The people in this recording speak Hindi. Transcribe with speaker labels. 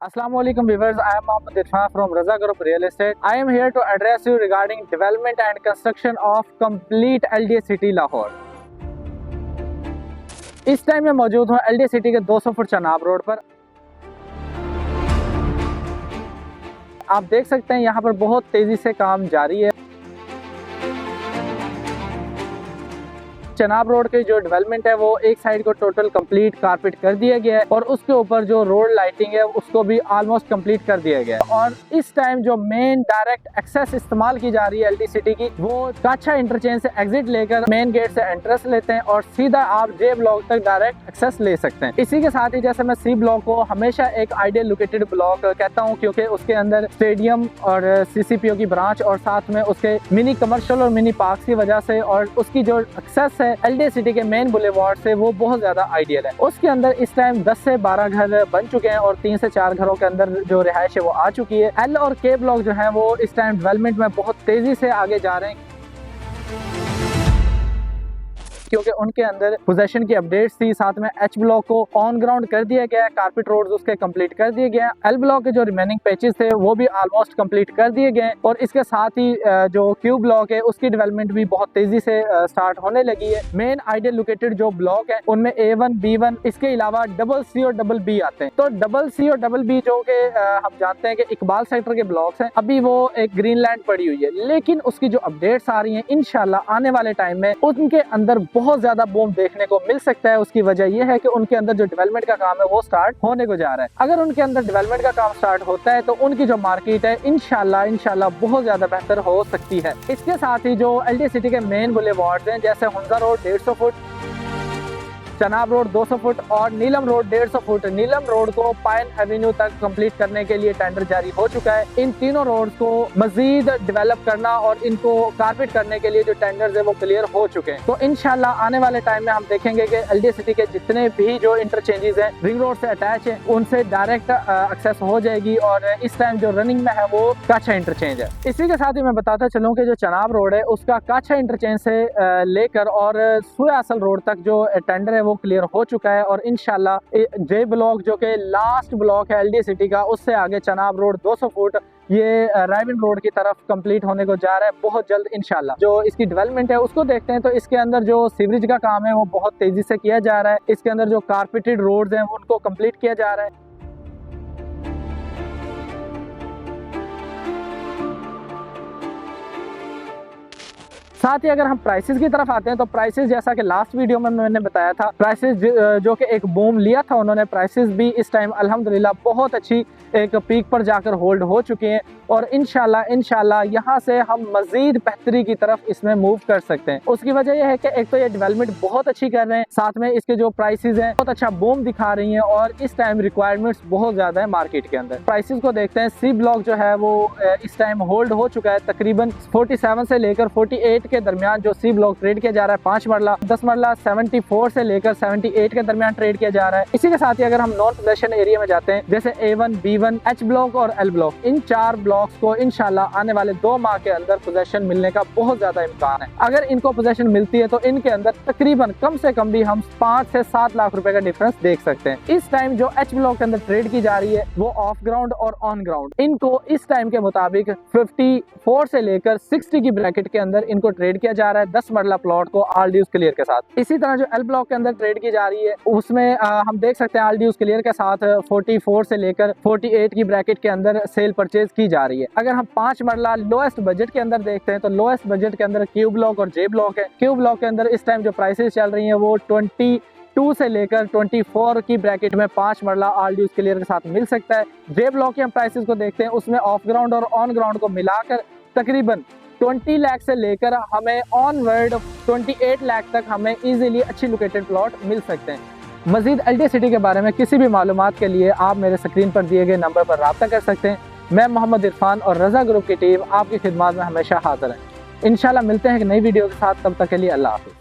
Speaker 1: Assalamualaikum viewers, I am Mohammad Irfan from Raza Group Real Estate. I am here to address you regarding development and construction of complete LDA City Lahore. इस टाइम मैं मौजूद हूँ LDA City के 200 फुट चनाब रोड पर। आप देख सकते हैं यहाँ पर बहुत तेजी से काम जारी है। चनाब रोड के जो डेवलपमेंट है वो एक साइड को टोटल कंप्लीट कारपेट कर दिया गया है और उसके ऊपर जो रोड लाइटिंग है उसको भी ऑलमोस्ट कंप्लीट कर दिया गया है। और इस टाइम जो मेन डायरेक्ट एक्सेस इस्तेमाल की जा रही है LD सिटी की, वो काछा इंटरचेंज से एग्जिट लेकर मेन गेट से एंट्रेंस लेते हैं और सीधा आप जे ब्लॉक तक डायरेक्ट एक्सेस ले सकते हैं। इसी के साथ ही जैसे मैं सी ब्लॉक को हमेशा एक आइडियल लोकेटेड ब्लॉक कहता हूँ, क्योंकि उसके अंदर स्टेडियम और CCPO की ब्रांच और साथ में उसके मिनी कमर्शियल और मिनी पार्क की वजह से और उसकी जो एक्सेस है LDA सिटी के मेन बुलेवार्ड से वो बहुत ज्यादा आइडियल है। उसके अंदर इस टाइम 10 से 12 घर बन चुके हैं और 3 से 4 घरों के अंदर जो रिहाइश है वो आ चुकी है। L और K ब्लॉक जो है वो इस टाइम डेवलपमेंट में बहुत तेजी से आगे जा रहे हैं, क्योंकि उनके अंदर पोजेशन की अपडेट्स थी। साथ में H ब्लॉक को ऑन ग्राउंड कर दिया गया है, कारपेट रोड्स उसके कंप्लीट कर दिए गए हैं। L ब्लॉक के जो रिमेनिंग पैचेस थे वो भी ऑलमोस्ट कंप्लीट कर दिए गए हैं और इसके साथ ही जो Q ब्लॉक है उसकी डेवलपमेंट भी बहुत तेजी से स्टार्ट होने लगी है। मेन आइडियल लोकेटेड जो ब्लॉक है उनमें A1, B1 इसके अलावा CC और BB आते हैं। तो CC और BB जो कि हम जानते हैं कि इकबाल सेक्टर के ब्लॉक्स हैं, अभी वो एक ग्रीन लैंड पड़ी हुई है, लेकिन उसकी जो अपडेट्स आ रही हैं इंशाल्लाह आने वाले टाइम में उनके अंदर बहुत ज्यादा बूम देखने को मिल सकता है। उसकी वजह यह है कि उनके अंदर जो डेवलपमेंट का काम है वो स्टार्ट होने को जा रहा है। अगर उनके अंदर डेवलपमेंट का काम स्टार्ट होता है तो उनकी जो मार्केट है इंशाल्लाह बहुत ज्यादा बेहतर हो सकती है। इसके साथ ही जो LDA सिटी के मेन बुलेवार्ड्स हैं जैसे Hunza road 150 foot, Chenab road 200 foot और नीलम रोड 150 फुट। नीलम रोड को पाइन एवेन्यू तक कंप्लीट करने के लिए टेंडर जारी हो चुका है। इन तीनों रोड्स को मजीद डेवलप करना और इनको कारपेट करने के लिए जो टेंडर्स है वो क्लियर हो चुके हैं। तो इंशाल्लाह आने वाले टाइम में हम देखेंगे कि LDA सिटी के जितने भी जो इंटरचेंजेस हैं रिंग रोड से अटैच है उनसे डायरेक्ट एक्सेस हो जाएगी और इस टाइम जो रनिंग में है वो काछा इंटरचेंज है। इसी के साथ ही मैं बताता चलूँ कि जो चनाब रोड है उसका काछा इंटरचेंज से लेकर और सुयासल रोड तक जो टेंडर है वो क्लियर हो चुका है और इंशाल्लाह जे ब्लॉक जो कि लास्ट ब्लॉक है LDA सिटी का, उससे आगे चनाब रोड 200 फुट ये रायविन रोड की तरफ कंप्लीट होने को जा रहा है बहुत जल्द इंशाल्लाह। जो इसकी डेवलपमेंट है उसको देखते हैं तो इसके अंदर जो सीवरेज का काम है वो बहुत तेजी से किया जा रहा है। इसके अंदर जो कारपेटेड रोड्स हैं उनको कंप्लीट किया जा रहा है। साथ ही अगर हम प्राइसेस की तरफ आते हैं तो प्राइसेस जैसा कि लास्ट वीडियो में मैंने बताया था, प्राइसेस जो कि एक बूम लिया था उन्होंने, प्राइसेस भी इस टाइम अल्हम्दुलिल्लाह बहुत अच्छी एक पीक पर जाकर होल्ड हो चुके हैं और इंशाल्लाह यहाँ से हम मजीद बेहतरी की तरफ इसमें मूव कर सकते हैं। उसकी वजह यह है कि एक तो ये डेवलपमेंट बहुत अच्छी कर रहे हैं, साथ में इसके जो प्राइसेस हैं बहुत अच्छा बूम दिखा रही हैं और इस टाइम रिक्वायरमेंट्स बहुत ज्यादा है मार्केट के अंदर। प्राइसेस को देखते हैं, सी ब्लॉक जो है वो इस टाइम होल्ड हो चुका है तकरीबन 47 से लेकर 48 के दरमियान जो सी ब्लॉक ट्रेड किया जा रहा है। 5 मरला 10 मरला 74 से लेकर 78 के दरमियान ट्रेड किया जा रहा है। इसी के साथ ही अगर हम नॉन पोजेशन एरिया में जाते हैं जैसे A1, B1, H ब्लॉक और L ब्लॉक, इन 4 ब्लॉक्स को इंशाल्लाह आने वाले 2 माह के अंदर पोजेशन मिलने का बहुत ज्यादा इम्कान है। अगर इनको पोजेशन मिलती है तो इनके अंदर तकरीबन कम से कम भी हम 5 से 7 लाख रुपए का डिफरेंस देख सकते हैं। इस टाइम जो H ब्लॉक के अंदर ट्रेड की जा रही है वो ऑफ ग्राउंड और ऑन ग्राउंड, इनको इस टाइम के मुताबिक 54 से लेकर 60 की ब्रैकेट के अंदर इनको ट्रेड किया जा रहा है 10 मरला प्लॉट को ऑल ड्यूज क्लियर के साथ। इसी तरह जो L ब्लॉक के अंदर ट्रेड की जा रही है उसमें हम देख सकते हैं ऑल ड्यूज क्लियर के साथ 44 से लेकर 48 की ब्रैकेट के अंदर सेल परचेज की जा रही है। अगर हम 5 मरला लोएस्ट बजट के अंदर देखते हैं तो लोएस्ट बजट के अंदर Q ब्लॉक और J ब्लॉक है। Q ब्लॉक के अंदर इस टाइम जो प्राइसेस चल रही हैं वो 22 से लेकर 24 की ब्रैकेट में 5 मरला ऑल ड्यूज क्लियर के साथ मिल सकता है। J ब्लॉक के हम प्राइसेस को देखते हैं उसमें ऑफ ग्राउंड और ऑन ग्राउंड को मिलाकर तकरीबन 20 लाख से लेकर हमें ऑनवर्ड 28 लाख तक हमें इजीली अच्छी लोकेटेड प्लॉट मिल सकते हैं। मजीद LDA सिटी के बारे में किसी भी मालूमात के लिए आप मेरे स्क्रीन पर दिए गए नंबर पर रब्ता कर सकते हैं। मैं मोहम्मद इरफान और रजा ग्रुप की टीम आपकी खिदमत में हमेशा हाजिर है। इंशाल्लाह मिलते हैं एक नई वीडियो के साथ, तब तक के लिए अल्लाह हाफिज़।